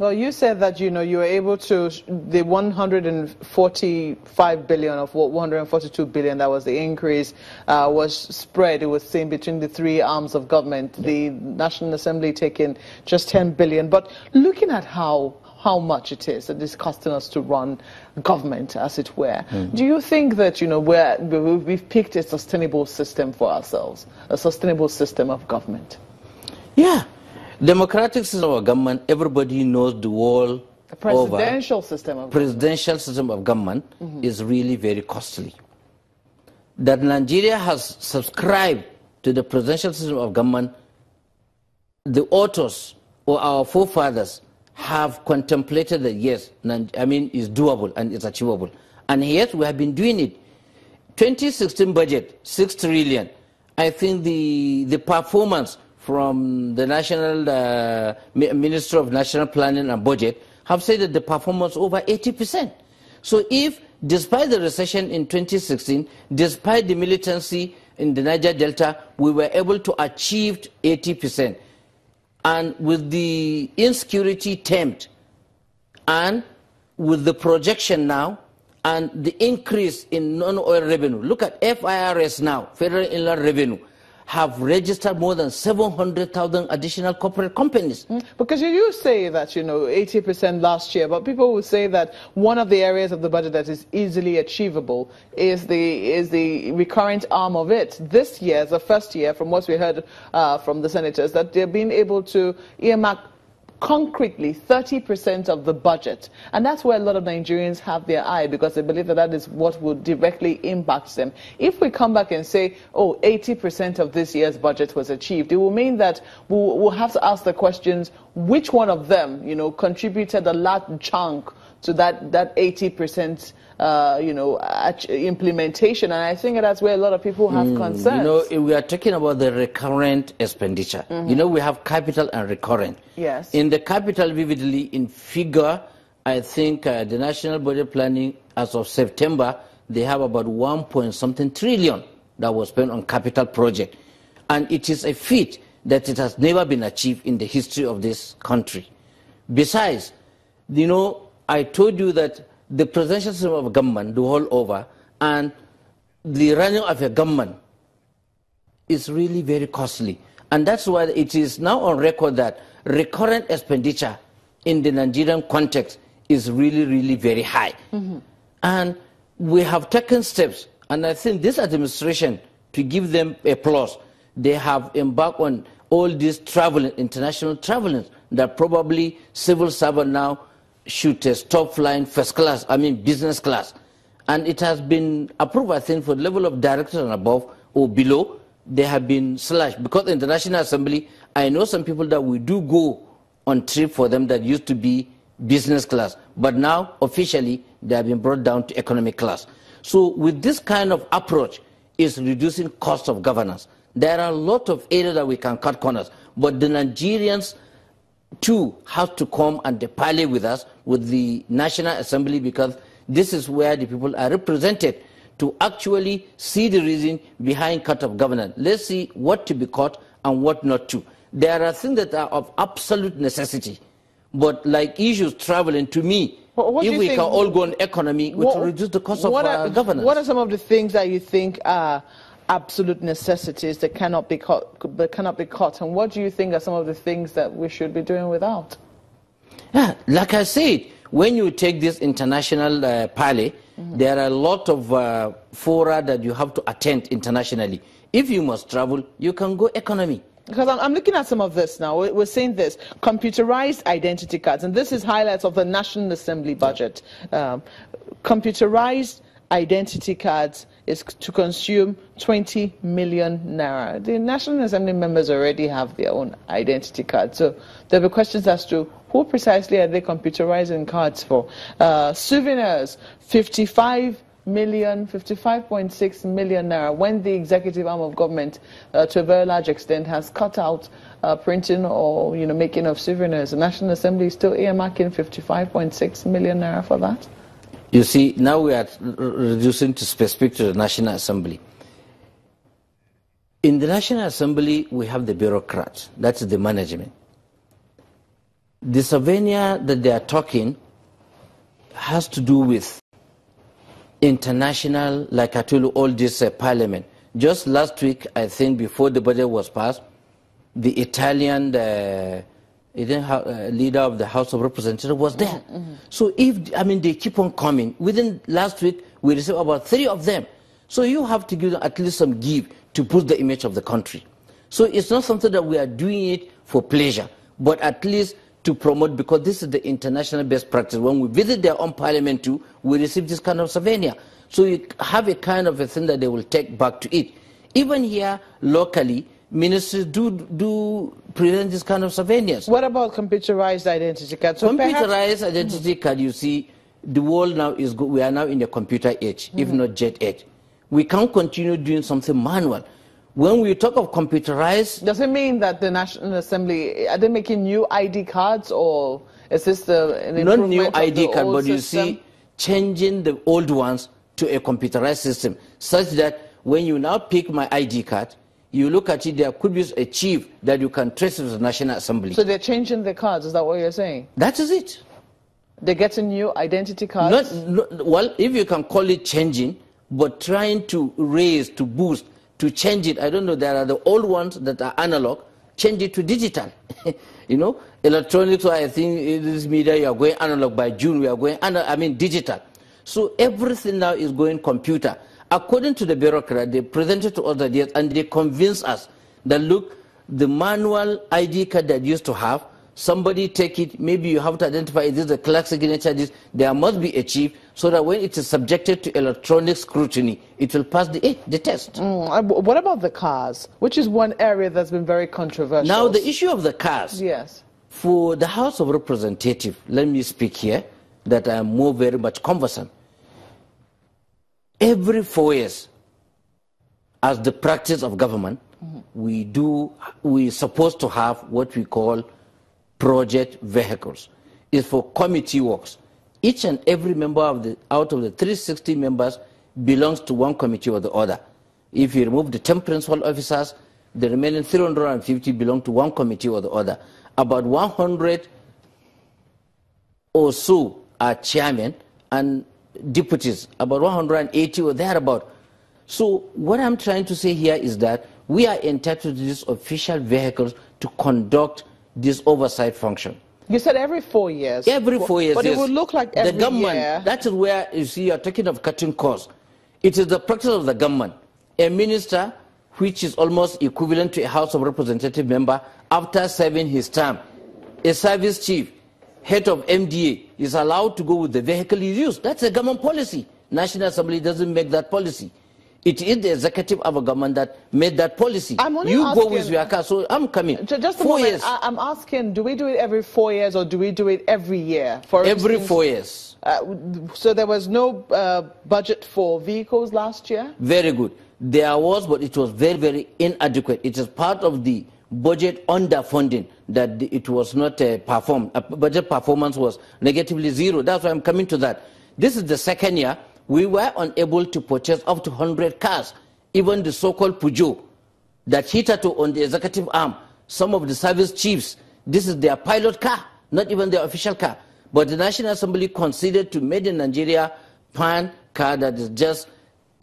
Well, you said that, you were able to, the 145 billion of what 142 billion, that was the increase, was spread, it was seen between the three arms of government, the National Assembly taking just 10 billion. But looking at how much it is that it's costing us to run government, as it were, do you think that, we've picked a sustainable system for ourselves, a sustainable system of government? Yeah. Democratic system of government, everybody knows the world over. Presidential system of government is really very costly. That Nigeria has subscribed to the presidential system of government, the authors or our forefathers have contemplated that, yes, it's doable and it's achievable. And yet we have been doing it. 2016 budget, 6 trillion. I think the performance from the National Minister of National Planning and Budget have said that the performance over 80%. So if, despite the recession in 2016, despite the militancy in the Niger Delta, we were able to achieve 80%, and with the insecurity tempt, and with the projection now, and the increase in non-oil revenue, look at FIRS now, Federal Inland Revenue, have registered more than 700,000 additional corporate companies. Because you say that, 80% last year, but people will say that one of the areas of the budget that is easily achievable is the recurrent arm of it. This year, the first year, from what we heard from the senators, that they're being able to earmark concretely 30% of the budget. And that's where a lot of Nigerians have their eye, because they believe that that is what will directly impact them. If we come back and say, 80% of this year's budget was achieved, it will mean that we'll have to ask the questions, which one of them, contributed a large chunk to that 80% implementation. And I think that's where a lot of people have concerns. We are talking about the recurrent expenditure. We have capital and recurrent. Yes. In the capital, vividly in figure, I think the National Budget Planning, as of September, they have about 1.something trillion that was spent on capital project. And it is a feat that it has never been achieved in the history of this country. Besides, I told you that the presidential system of government, the whole over, and the running of a government is really very costly. And that's why it is now on record that recurrent expenditure in the Nigerian context is really, really very high. And we have taken steps, and I think this administration, to give them applause, they have embarked on all this traveling, international traveling, that probably civil servant now should stop flying business class. And it has been approved, I think, for the level of directors and above or below, they have been slashed. Because in the National Assembly, I know some people that we do go on trip for them that used to be business class. But now, officially, they have been brought down to economic class. So with this kind of approach, it's reducing cost of governance. There are a lot of areas that we can cut corners. But the Nigerians too have to come and parley with us, with the National Assembly, because this is where the people are represented, to actually see the reason behind cut of governance. Let's see what to be cut and what not to. There are things that are of absolute necessity, but like issues traveling, to me, if we can all go on economy, it will reduce the cost of governance. What are some of the things that you think are absolute necessities that cannot be cut, and what do you think are some of the things that we should be doing without? Yeah, like I said, when you take this international parley, there are a lot of fora that you have to attend internationally. If you must travel, you can go economy. Because I'm looking at some of this now. We're seeing this computerized identity cards, and this is highlights of the National Assembly budget. Computerized identity cards is to consume 20 million naira. The National Assembly members already have their own identity cards, so there will be questions as to who precisely are they computerizing cards for. Souvenirs, 55.6 million naira, when the executive arm of government, to a very large extent, has cut out printing or making of souvenirs. The National Assembly is still earmarking 55.6 million naira for that. You see, now we are reducing to specific to the National Assembly. In the National Assembly, we have the bureaucrats. That's the management. The souvenir that they are talking has to do with international, like I told you, all this parliament. Just last week, I think, before the budget was passed, the Italian leader of the House of Representatives was there. So they keep on coming. Within last week, we received about 3 of them. So you have to give them at least some give to boost the image of the country. So it's not something that we are doing it for pleasure, but at least to promote, because this is the international best practice. When we visit their own parliament too, we receive this kind of souvenir. So you have a kind of a thing that they will take back to it. Even here, locally, ministers do present this kind of souvenirs. What about computerized identity cards? So computerized identity card, you see, the world now is good. We are now in the computer age, if not jet age. We can't continue doing something manual. When we talk of computerized... Does it mean that the National Assembly, are they making new ID cards, or is this an improvement? Not new ID card, but system? You see, changing the old ones to a computerized system, such that when you now pick my ID card, you look at it, there could be a chief that you can trace to the National Assembly. So they're changing the cards, is that what you're saying? That is it. They're getting new identity cards? Well, if you can call it changing, but trying to raise, to boost, to change it. I don't know, there are the old ones that are analog, change it to digital. You know, electronics, I think in this media, you are going analog. By June, we are going, digital. So everything now is going computer. According to the bureaucrat, they presented to us ideas and they convinced us that, look, the manual ID card that you used to have, somebody take it, maybe you have to identify, is this a clerk signature, there must be a chief, so that when it is subjected to electronic scrutiny, it will pass the test. What about the cars, which is one area that's been very controversial? Now, the issue of the cars. Yes. For the House of Representatives, let me speak here, that I am more very much conversant. Every 4 years, as the practice of government, we're supposed to have what we call project vehicles. It's for committee works. Each and every member out of the 360 members belongs to one committee or the other. If you remove the 10 principal officers, the remaining 350 belong to one committee or the other. About 100 or so are chairmen and deputies, about 180 or thereabout. So what I'm trying to say here is that we are entitled to these official vehicles to conduct this oversight function. You said every 4 years. Every 4 years, but it would look like every the government, year. That is where, you see, you're talking of cutting costs. It is the practice of the government. A minister, which is almost equivalent to a House of Representative member, after serving his term, a service chief, head of MDA, is allowed to go with the vehicle he used. That's a government policy. National Assembly doesn't make that policy. It is the executive of a government that made that policy. You go with your car, so I'm coming. Just a moment. I'm asking, do we do it every 4 years or do we do it every year? For every instance, 4 years. So there was no budget for vehicles last year? Very good. There was, but it was very, very inadequate. It is part of the budget underfunding that it was not performed. Budget performance was negatively 0. That's why I'm coming to that. This is the second year. We were unable to purchase up to 100 cars. Even the so-called Peugeot that hitherto on the executive arm, some of the service chiefs, this is their pilot car, not even their official car. But the National Assembly considered to made in Nigeria pan car that is just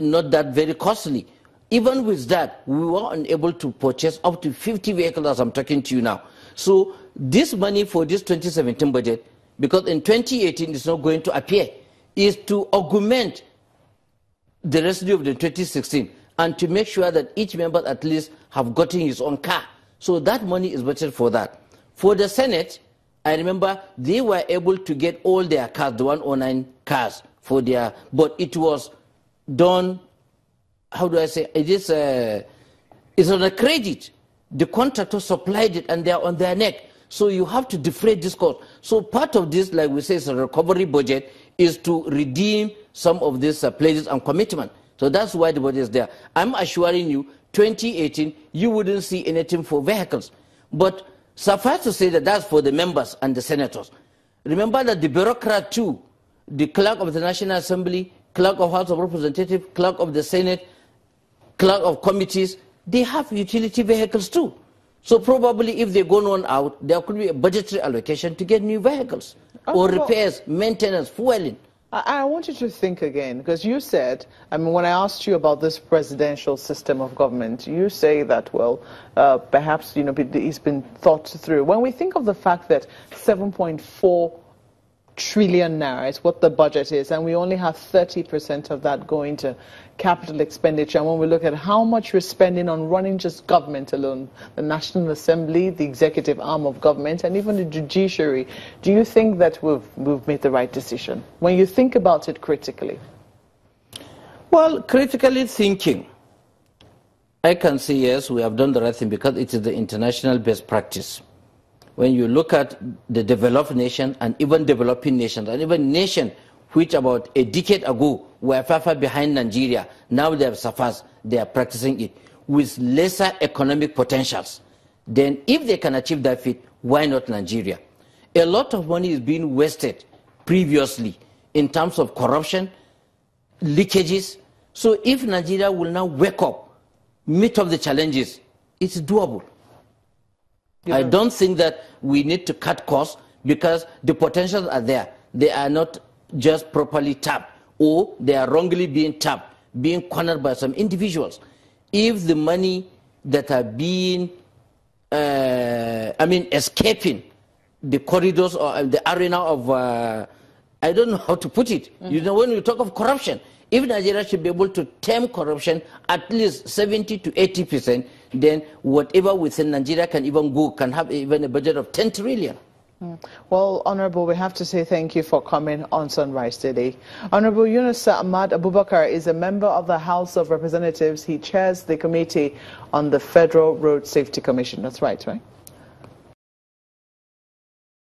not that very costly. Even with that, we were unable to purchase up to 50 vehicles as I'm talking to you now. So this money for this 2017 budget, because in 2018 it's not going to appear, is to augment the residue of the 2016 and to make sure that each member at least have gotten his own car. So that money is budgeted for that. For the Senate, I remember they were able to get all their cars, the 109 cars, for their, but it was done, how do I say, it's on a credit. The contractor supplied it and they are on their neck. So you have to defray this cost. So part of this, like we say, is a recovery budget, is to redeem some of these pledges and commitment. So that's why the budget is there. I'm assuring you, 2018, you wouldn't see anything for vehicles. But suffice to say that that's for the members and the senators. Remember that the bureaucrat too, the clerk of the National Assembly, clerk of House of Representatives, clerk of the Senate, clerk of committees, they have utility vehicles too. So probably if they're going on out, there could be a budgetary allocation to get new vehicles or repairs, maintenance, fueling. I want you to think again, because you said, I mean, when I asked you about this presidential system of government, you say that, well, perhaps, you know, it's been thought through. When we think of the fact that 7.4 trillion naira is what the budget is, and we only have 30% of that going to capital expenditure, and when we look at how much we're spending on running just government alone, the National Assembly, the executive arm of government, and even the judiciary, do you think that we've made the right decision when you think about it critically? Well, critically thinking, I can say yes, we have done the right thing because it is the international best practice. When you look at the developed nation and even developing nations, and even nations which about a decade ago were far behind Nigeria, now they have surpassed, they are practicing it with lesser economic potentials. Then if they can achieve that feat, why not Nigeria? A lot of money is being wasted previously in terms of corruption, leakages. So if Nigeria will now wake up, meet up the challenges, it's doable. I don't think that we need to cut costs because the potentials are there. They are not just properly tapped, or they are wrongly being tapped, being cornered by some individuals. If the money that are being, escaping the corridors or the arena of, I don't know how to put it. You know, when we talk of corruption, if Nigeria should be able to tame corruption at least 70 to 80%, then whatever within Nigeria can even go, can have even a budget of 10 trillion. Well, Honorable, we have to say thank you for coming on Sunrise today. Honorable Yunus Ahmad Abubakar is a member of the House of Representatives. He chairs the Committee on the Federal Road Safety Commission. That's right, right?